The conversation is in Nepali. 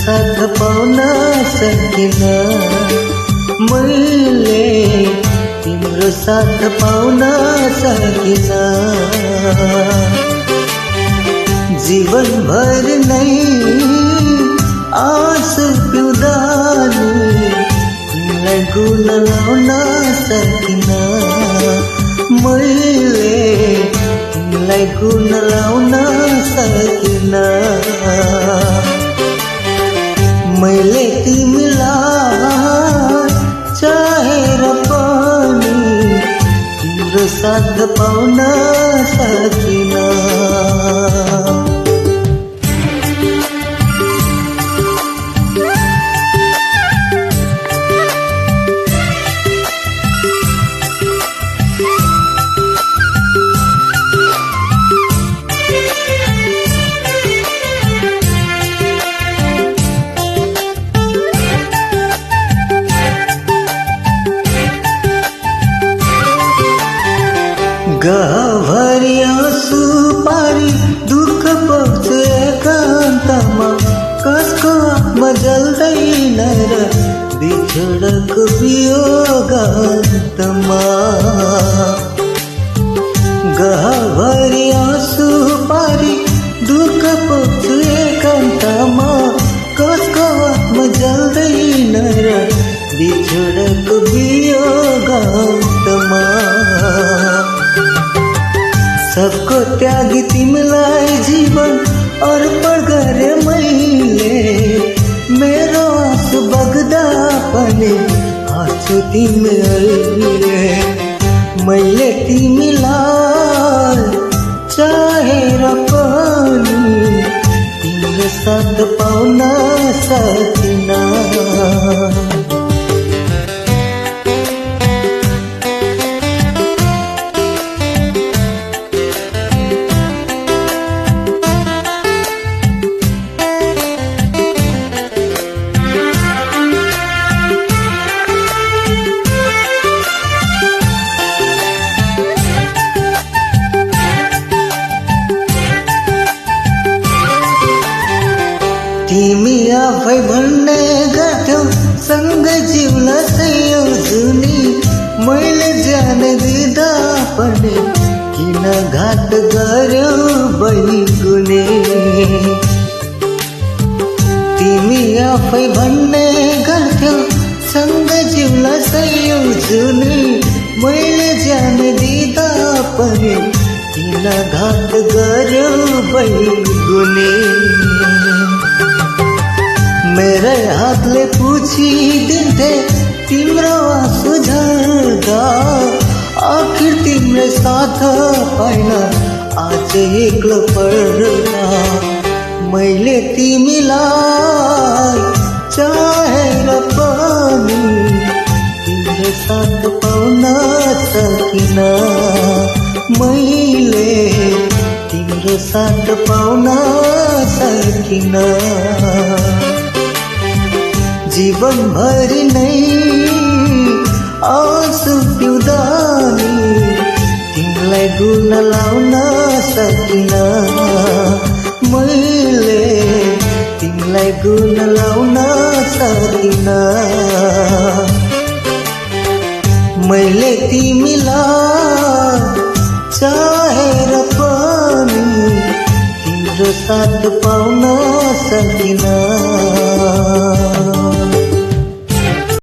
साथ पाउन सकिन, मैले तिम्रो साथ पाउन सकिन। जीवनभर नै आँसु पिउँदा नि तिमीलाई गुण लाउन सकिन, मैले तिमीलाई गुण लाउन सकिन। मैले तिमीलाई चाहेर पनि तिम्रो साथ पाउन सकिन। गहभरि आँसु पारी दुःख पर्छ एकान्तमा, कसको आत्मा जल्दैन र बिछोडको वियोग अन्तमा। गहभरि आँसु पारी दुःख पर्छ एकान्तमा, कसको आत्मा जल्दैन र बिछोडको वियोग अन्तमा। सबको त्यागी तिमीलाई जीवन अर्पण गरे मैले, मेरो आँसु बग्दा पनि हाँस्छु तिमी अहिले। मैले तिमीलाई चाहेर पनि तिम्रो साथ पाउन सकिन। तिमी आफै भन्ने गर्थ्यौ सँगै जिउला सयौं जुनी, मैले जान दिँदा पनि किन घात गर्यौ बैगुने। तिमी आफै भन्ने गर्थ्यौ सँगै जिउला सयौं जुनी, मैले जान दिँदा पनि किन घात गर्यौ बैगुने। मेरै हातले पुछिदिन्थे तिम्रो आँसु झर्दा, आखिर तिम्रो साथ पाइन आज एक्लो पर्दा। मैले तिमीलाई चाहेर पनि तिम्रो साथ पाउन सकिन, मैले तिम्रो साथ पाउन सकिन। जीवनभरि नै आँसु पिउँदा नि तिमीलाई गुण लाउन सकिन, मैले तिमीलाई गुण लाउन सकिन। मैले तिमीलाई चाहेर पनि तिम्रो साथ पाउन सकिन।